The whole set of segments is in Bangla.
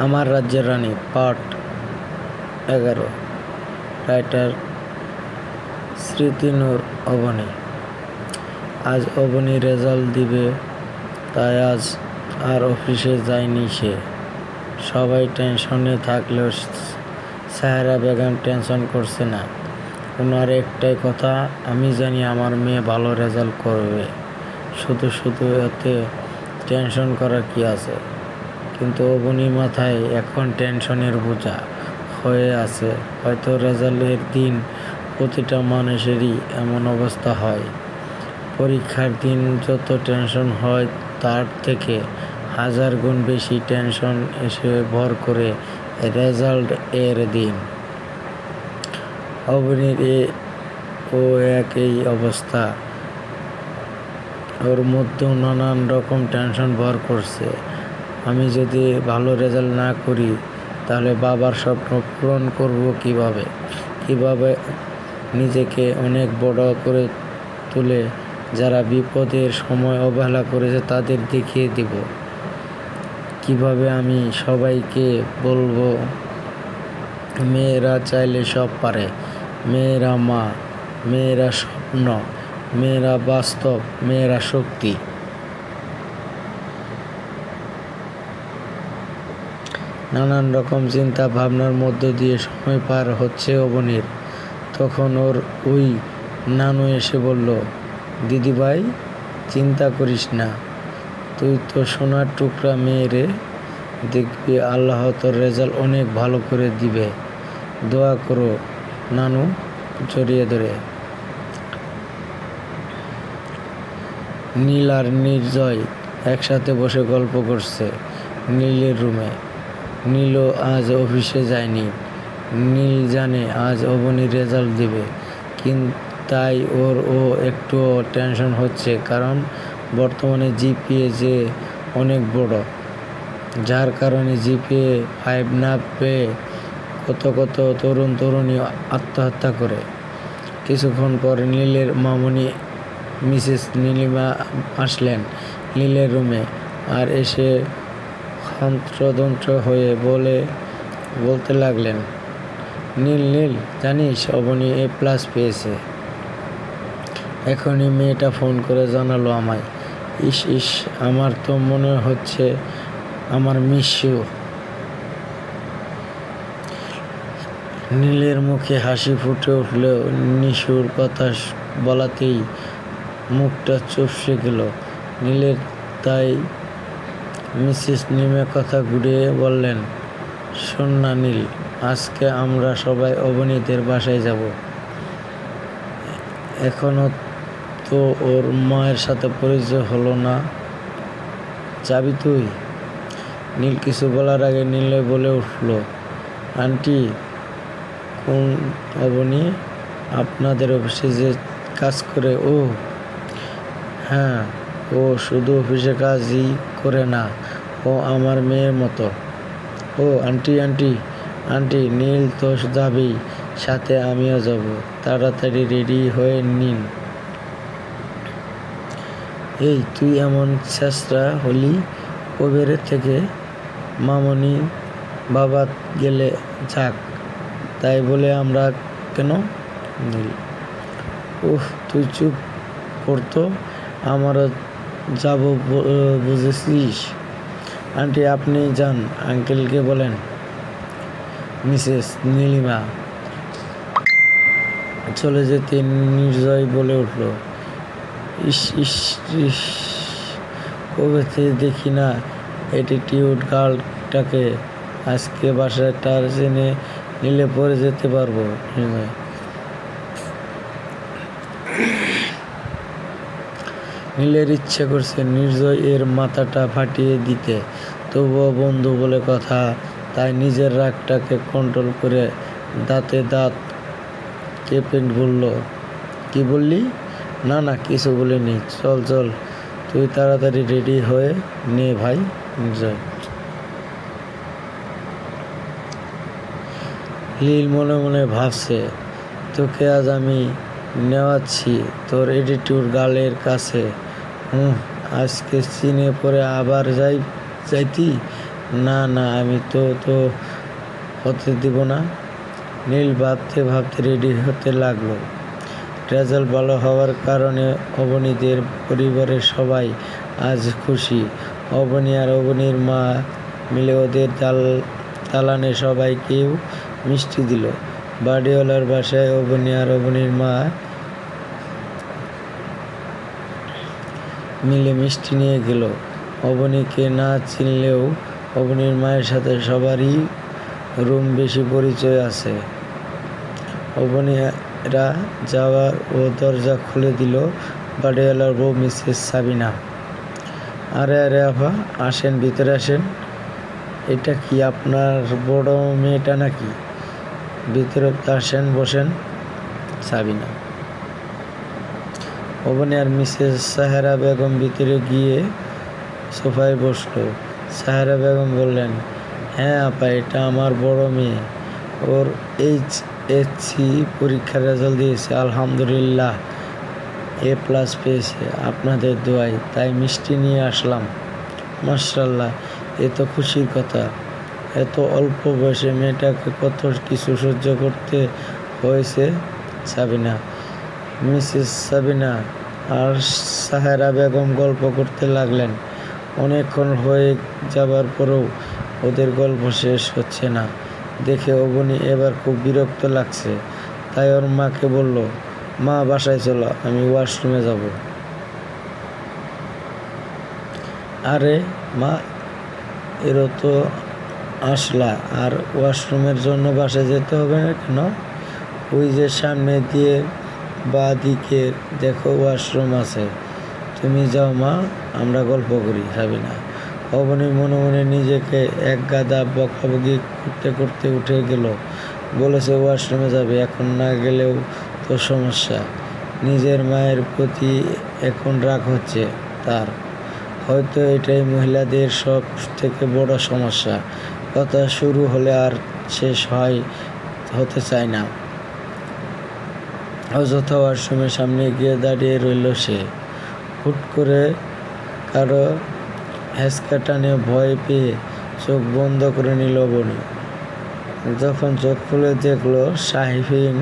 আমার রাজ্যের রানী পার্ট 11। রাইটার স্মৃতিনূর অবনী। আজ অবনী রেজাল্ট দিবে, তাই আজ আর অফিসে যায়নি সে। সবাই টেনশনে থাকলেও সাহেরা বেগম টেনশন করছে না। ওনার একটাই কথা, আমি জানি আমার মেয়ে ভালো রেজাল্ট করবে, শুধু শুধু এতে টেনশন করার কি আছে। কিন্তু অবনীর মাথায় এখন টেনশনের বোঝা হয়ে আছে। হয়তো রেজাল্টের দিন প্রতিটা মানুষেরই এমন অবস্থা হয়। পরীক্ষার দিন যত টেনশন হয় তার থেকে 1000 গুণ বেশি টেনশন এসে ভর করে রেজাল্ট এর দিন। অবনীর একই অবস্থা। ওর মধ্যেও নানান রকম টেনশন ভর করছে। আমি যদি ভালো রেজাল্ট না করি তাহলে বাবার স্বপ্ন পূরণ করব কিভাবে নিজেকে অনেক বড় করে তুলে যারা বিপদের সময় অবহেলা করেছে তাদের দেখিয়ে দেব। কিভাবে আমি সবাইকে বলবো মেয়েরা চাইলে সব পারে, মেয়েরা মা, মেয়েরা স্বপ্ন, মেয়েরা বাস্তব, মেয়েরা শক্তি। নানান রকম চিন্তা ভাবনার মধ্য দিয়ে সময় পার হচ্ছে অবনীর। তখন ওর ওই নানু এসে বলল, দিদিভাই চিন্তা করিস না, তুই তো সোনার টুকরা মেয়ে রে, দেখবি আল্লাহ তোর রেজাল্ট অনেক ভালো করে দিবে, দোয়া করো। নানু জড়িয়ে ধরে। নীল আর নির্জয় একসাথে বসে গল্প করছে নীলের রুমে। নীলও আজ অফিসে যায়নি। নীল জানে আজ অবনী রেজাল্ট দিবে, তাই ও একটুও টেনশন হচ্ছে, কারণ বর্তমানে জিপিএ যে অনেক বড়, যার কারণে জিপিএ 5 না পেয়ে কত তরুণী আত্মহত্যা করে। কিছুক্ষণ পর নীলের মামুনি মিসেস নীলিমা আসলেন নীলের রুমে, আর এসে হন্তদন্ত হয়ে বলতে লাগলেন, নীল জানিস অবনী A+ পেয়েছে। এখনই মেয়েটা ফোন করে জানালো আমায়। ইস, আমার তো মনে হচ্ছে আমার মিশু। নীলের মুখে হাসি ফুটে উঠলেও নিশুর কথা বলাতেই মুখটা চুপসে গেল নীলের। তাই মিসেস নীলিমা কথা ঘুরিয়ে বললেন, শোন না নীল, আজকে আমরা সবাই অবনীদের বাসায় যাব। এখনো তো ওর মায়ের সাথে পরিচয় হলো না, যাবি তুই? নীল কিছু বলার আগে নীলে বলে উঠল, আন্টি, কোন অবনী? আপনাদের অফিসে যে কাজ করে ও? হ্যাঁ, ও শুধু অফিসে কাজই করে না, ও আমার মেয়ের মতো। ও আন্টি, নীল তো যাবেই, সাথে আমিও যাব। তাড়াতাড়ি রেডি হয়ে নিন। এই তুই এমন ছেঁচড়া হলি কবের থেকে? মামনি বাবা গেলে যাক, তাই বলে আমরা কেন? নীল, তুই চুপ করতো, আমারও যাব বুঝেছিস? আন্টি আপনি যান, আঙ্কেলকে বলেন। মিসেস নীলিমা চলে যেতে নির্জয় বলে উঠল, ইস, কবে থেকে দেখি না অ্যাটিটিউড গার্লটাকে, আজকে বাসায় তার জেনে নিলে পরে যেতে পারবো। নীলের ইচ্ছে করছে নির্জয় এর মাথাটা ফাটিয়ে দিতে, তবুও বন্ধু বলে কথা, তাই নিজের রাগটাকে কন্ট্রোল করে দাঁতে দাঁত চেপে বলল, কি বললি? না কিছু বলিনি, চল তুই তাড়াতাড়ি রেডি হয়ে নে ভাই। নির্জয়। নীল মনে মনে ভাবছে, তোকে আজ আমি নেওয়াচ্ছি তোর অ্যাটিটিউড গার্লের কাছে। আজকে চিনে পরে আবার যাইতি, না না, আমি তো হতে দিব না। নীল ভাবতে ভাবতে রেডি হতে লাগলো। রেজাল্ট ভালো হওয়ার কারণে অবনীদের পরিবারের সবাই আজ খুশি। অবনী আর অবনীর মা মিলে ওদের দালানে সবাইকেও মিষ্টি দিল। বাড়িওয়ালার বাসায় অবনী আর অবনীর মা মিলে মিষ্টি নিয়ে গেল। অবনীকে না চিনলেও অবনীর মায়ের সাথে সবারই রুম বেশি পরিচয় আছে। অবনীরা যাওয়ার ও দরজা খুলে দিল বাড়িওয়ালার বউ মিসেস সাবিনা। আরে আরে আফা, আসেন, ভিতরে আসেন। এটা কি আপনার বড় মেয়েটা নাকি? ভিতরে আসেন, বসেন। সাবিনা, অবনী আর মিসেস সাহেরা বেগম ভিতরে গিয়ে সোফায় বসলো। সাহেরা বেগম বললেন, হ্যাঁ আপা, এটা আমার বড় মেয়ে। ওর HSC পরীক্ষার রেজাল্ট দিয়েছে, আলহামদুলিল্লাহ A+ পেয়েছে আপনাদের দোয়ায়, তাই মিষ্টি নিয়ে আসলাম। মাশাআল্লাহ, এ তো খুশির কথা। এত অল্প বয়সে মেয়েটাকে কত কিছু সহ্য করতে হয়েছে। সাবিনা, মিসেস সাবিনা আর সাহেরা বেগম গল্প করতে লাগলেন। অনেকক্ষণ হয়ে যাবার পরেও ওদের গল্প শেষ হচ্ছে না দেখে অবনী এবার খুব বিরক্ত লাগছে। তাই ওর মাকে বলল, মা বাসায় চলো, আমি ওয়াশরুমে যাব। আরে মা, এরও তো আসলা, আর ওয়াশরুমের জন্য বাসায় যেতে হবে না কেন? ওই যে সামনে দিয়ে বা দিকে দেখো ওয়াশরুম আছে, তুমি যাও মা, আমরা গল্প করি। সাবিনা, অবনী মনে মনে নিজেকে এক গাদা বকাবকি করতে করতে উঠে গেল। বলেছে ওয়াশরুমে যাবে, এখন না গেলেও তো সমস্যা। নিজের মায়ের প্রতি এখন রাগ হচ্ছে তার। হয়তো এটাই মহিলাদের সব থেকে বড় সমস্যা। কথা শুরু হলে আর শেষ হতে চায় না। অযথা ওয়াশরুমের সামনে গিয়ে দাঁড়িয়ে রইল সে। হুট করে কারো হ্যাঁচকা টানে ভয় পেয়ে চোখ বন্ধ করে নিল অবনী। যখন চোখ খুলে দেখলো শাহিন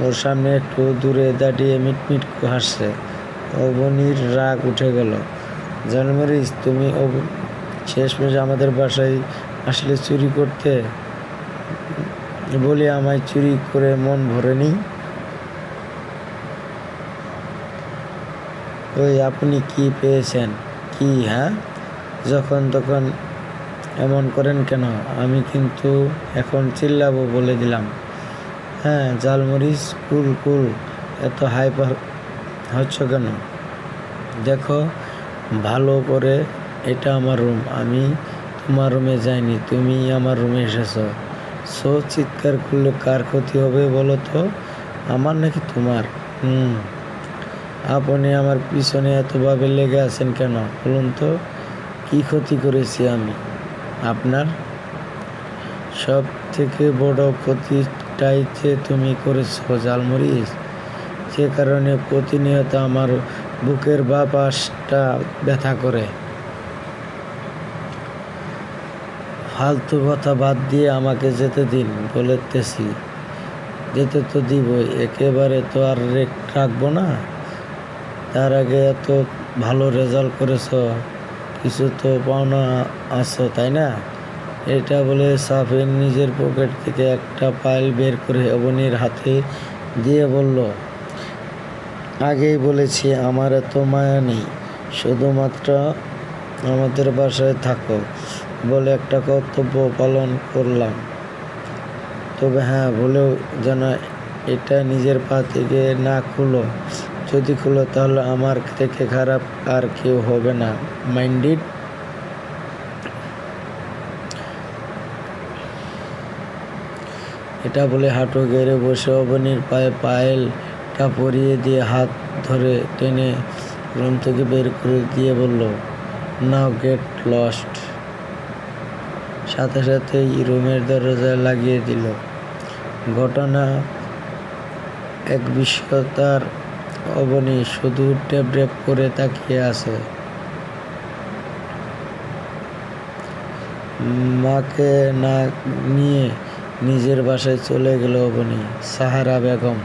ওর সামনে একটু দূরে দাঁড়িয়ে মিটমিট হাসছে, অবনীর রাগ উঠে গেল। জানমরিচ, তুমি শেষমেশ আমাদের বাসায় আসলে চুরি করতে? বলি আমায় চুরি করে মন ভরেনি? ওই আপনি কি পেয়েছেন? কি? হ্যাঁ, যখন তখন এমন করেন কেন? আমি কিন্তু এখন চিল্লাবো বলে দিলাম। হ্যাঁ জালমরিচ, কুল কুল, এত হাইপার হচ্ছ কেন? দেখো ভালো করে, এটা আমার রুম, আমি তোমার রুমে যাইনি, তুমি আমার রুমে এসেছো। চিৎকার করলে কার ক্ষতি হবে বলো তো, আমার নাকি তোমার? আপনি আমার পিছনে এতভাবে লেগে আছেন কেন বলুন তো? কি ক্ষতি করেছি আমি আপনার? সব থেকে বড় ক্ষতিটাই যে তুমি করেছো জালমরিচ, যে কারণে প্রতিনিয়ত আমার বুকের বাঁ পাশটা ব্যথা করে। ফালতু কথা বাদ দিয়ে আমাকে যেতে দিন বলেতেছি। যেতে তো দিবই, একেবারে তো আর রাখবো না। তার আগে এত ভালো রেজাল্ট করেছ, কিছু তো পাওনা আছো তাই না? এটা বলে সাফিন নিজের পকেট থেকে একটা ফাইল বের করে অবনীর হাতে দিয়ে বলল, আগেই বলেছি আমার এত মায়া নেই, শুধুমাত্র আমাদের বাসায় থাকো বলে একটা কর্তব্য পালন করলাম। তবে হ্যাঁ, ভুলেও যেন এটা নিজের পা থেকে না খুলো। যদি খুলো তাহলে আমার থেকে খারাপ আর কেউ হবে না, মাইন্ডেড? এটা বলে হাঁটু গেড়ে বসে অবনীর পায়ে পায়েলটা পরিয়ে দিয়ে হাত ধরে টেনে রুম থেকে বের করে দিয়ে বলল, নাও গেট লস্ট। সাথে সাথেই রুমের দরজা লাগিয়ে দিল। ঘটনা এক বিস্ময়তার। অবনী শুধু ট্যাপ করে তাকিয়ে আছে। মাকে না নিয়ে নিজের বাসায় চলে গেল অবনী। সাহারা বেগম